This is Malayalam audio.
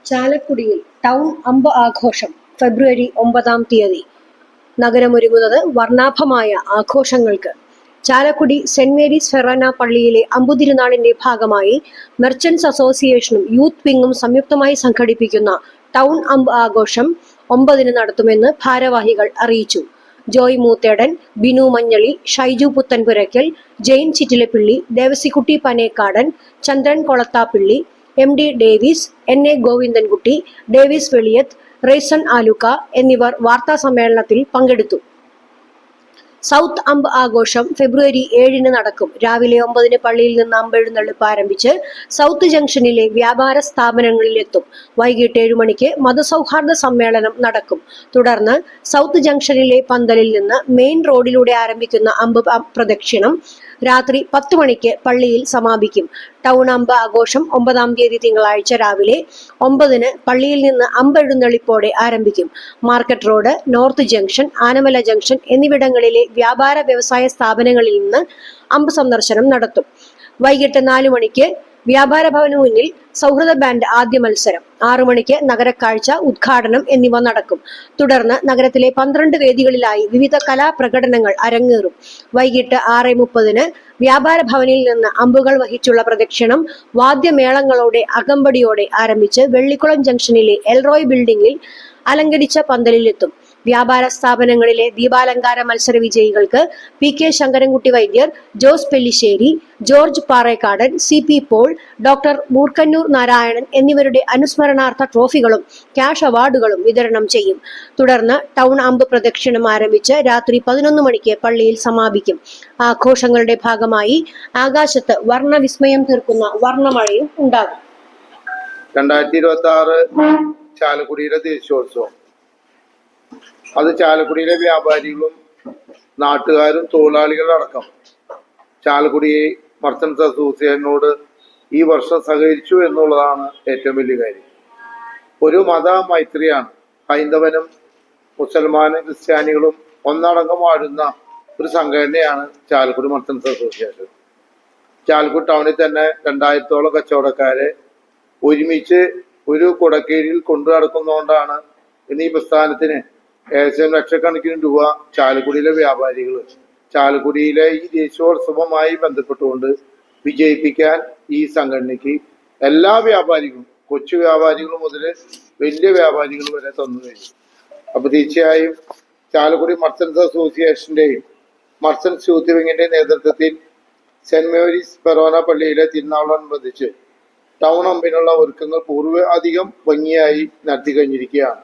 ചാലക്കുടിയിൽ ടൗൺ അമ്പ് ആഘോഷം ഫെബ്രുവരി 9 നഗരമൊരുങ്ങുന്നത് വർണ്ണാഭമായ ആഘോഷങ്ങൾക്ക്. ചാലക്കുടി സെന്റ് മേരീസ് ഫെറോന പള്ളിയിലെ അമ്പുതിരുനാളിന്റെ ഭാഗമായി മെർച്ചന്റ്സ് അസോസിയേഷനും യൂത്ത് വിങ്ങും സംയുക്തമായി സംഘടിപ്പിക്കുന്ന ടൗൺ അമ്പ് ആഘോഷം 9 നടത്തുമെന്ന് ഭാരവാഹികൾ അറിയിച്ചു. ജോയ് മൂത്തേടൻ, ബിനു മഞ്ഞളി, ഷൈജു പുത്തൻപുരയ്ക്കൽ, ജെയിൻ ചിറ്റിലപ്പിള്ളി, ദേവസിക്കുട്ടി പനേക്കാടൻ, ചന്ദ്രൻ കൊളത്താപ്പിള്ളി, MD ഡേവിസ്, NA ഗോവിന്ദൻകുട്ടി, ഡേവിസ് വെളിയത്ത്, റേസൺ ആലുക്ക എന്നിവർ വാർത്താ സമ്മേളനത്തിൽ പങ്കെടുത്തു. സൗത്ത് അമ്പ് ആഘോഷം ഫെബ്രുവരി 7 നടക്കും. രാവിലെ 9 പള്ളിയിൽ നിന്ന് അമ്പെഴുന്നള്ളിപ്പ് ആരംഭിച്ച് സൗത്ത് ജംഗ്ഷനിലെ വ്യാപാര സ്ഥാപനങ്ങളിലെത്തും. വൈകിട്ട് 7 മണിക്ക് മതസൗഹാർദ്ദ സമ്മേളനം നടക്കും. തുടർന്ന് സൗത്ത് ജംഗ്ഷനിലെ പന്തലിൽ നിന്ന് മെയിൻ റോഡിലൂടെ ആരംഭിക്കുന്ന അമ്പ് പ്രദക്ഷിണം രാത്രി 10 മണിക്ക് പള്ളിയിൽ സമാപിക്കും. ടൗൺ അമ്പ് ആഘോഷം 9 തിങ്കളാഴ്ച രാവിലെ 9 പള്ളിയിൽ നിന്ന് അമ്പെഴുന്നള്ളിപ്പോടെ ആരംഭിക്കും. Market road, north junction, Anamala junction എന്നിവിടങ്ങളിലെ വ്യാപാര വ്യവസായ സ്ഥാപനങ്ങളിൽ നിന്ന് അമ്പ് സന്ദർശനം നടത്തും. വൈകിട്ട് 4 മണിക്ക് വ്യാപാര ഭവന് മുന്നിൽ സൗഹൃദ ബാൻഡ് ആദ്യ മത്സരം, 6 മണിക്ക് നഗരക്കാഴ്ച, ഉദ്ഘാടനം എന്നിവ നടക്കും. തുടർന്ന് നഗരത്തിലെ 12 വേദികളിലായി വിവിധ കലാപ്രകടനങ്ങൾ അരങ്ങേറും. വൈകിട്ട് 6:30 വ്യാപാര ഭവനിൽ നിന്ന് അമ്പുകൾ വഹിച്ചുള്ള പ്രദക്ഷിണം വാദ്യമേളങ്ങളോടെ അകമ്പടിയോടെ ആരംഭിച്ച് വെള്ളിക്കുളം ജംഗ്ഷനിലെ എൽറോയ് ബിൽഡിംഗിൽ അലങ്കരിച്ച പന്തലിലെത്തും. വ്യാപാര സ്ഥാപനങ്ങളിലെ ദീപാലങ്കാര മത്സര വിജയികൾക്ക് PK Sankarankutty Vaidyar, Jose Pellissery, George Parekkadan, CP Paul, doctor Moorkkanoor Narayanan എന്നിവരുടെ അനുസ്മരണാർത്ഥ ട്രോഫികളും ക്യാഷ് അവാർഡുകളും വിതരണം ചെയ്യും. തുടർന്ന് ടൗൺ അമ്പ് പ്രദക്ഷിണം ആരംഭിച്ച് രാത്രി 11 മണിക്ക് പള്ളിയിൽ സമാപിക്കും. ആഘോഷങ്ങളുടെ ഭാഗമായി ആകാശത്ത് വർണ്ണവിസ്മയം തീർക്കുന്ന വർണ്ണമഴയും ഉണ്ടാകും. 2026 ചാലക്കുടിയിലെ ദേശീയോത്സവം അത് ചാലക്കുടിയിലെ വ്യാപാരികളും നാട്ടുകാരും തൊഴിലാളികളടക്കം ചാലക്കുടി മർച്ചന്റ്സ് അസോസിയേഷനോട് ഈ വർഷം സഹകരിച്ചു എന്നുള്ളതാണ് ഏറ്റവും വലിയ കാര്യം. ഒരു മത മൈത്രിയാണ്. ഹൈന്ദവനും മുസൽമാനും ക്രിസ്ത്യാനികളും ഒന്നടങ്കം വാഴുന്ന ഒരു സംഘടനയാണ് ചാലക്കുടി മർച്ചന്റ്സ് അസോസിയേഷൻ. ചാലക്കുടി ടൗണിൽ തന്നെ 2000-ഓളം കച്ചവടക്കാരെ ഒരുമിച്ച് ഒരു കുടക്കീഴിൽ കൊണ്ടു നടക്കുന്നതുകൊണ്ടാണ് ഇന്ന് ഈ പ്രസ്ഥാനത്തിന് ഏകദേശം ലക്ഷക്കണക്കിന് രൂപ ചാലക്കുടിയിലെ വ്യാപാരികൾ ചാലക്കുടിയിലെ ഈ ദേശീയോത്സവവുമായി ബന്ധപ്പെട്ടുകൊണ്ട് വിജയിപ്പിക്കാൻ ഈ സംഘടനയ്ക്ക് എല്ലാ വ്യാപാരികളും, കൊച്ചു വ്യാപാരികൾ മുതൽ വലിയ വ്യാപാരികൾ വരെ തന്നു കഴിഞ്ഞു. അപ്പൊ തീർച്ചയായും ചാലക്കുടി മർച്ചന്റ്സ് അസോസിയേഷന്റെയും മർച്ചന്റ്സ് യൂത്ത് വിങ്ങിന്റെയും നേതൃത്വത്തിൽ സെന്റ് മേരീസ് ഫെറോന പള്ളിയിലെ തിരുനാളോടനുബന്ധിച്ച് ടൗൺ അമ്പിനുള്ള ഒരുക്കങ്ങൾ പൂർവ്വ അധികം ഭംഗിയായി നടത്തി കഴിഞ്ഞിരിക്കുകയാണ്.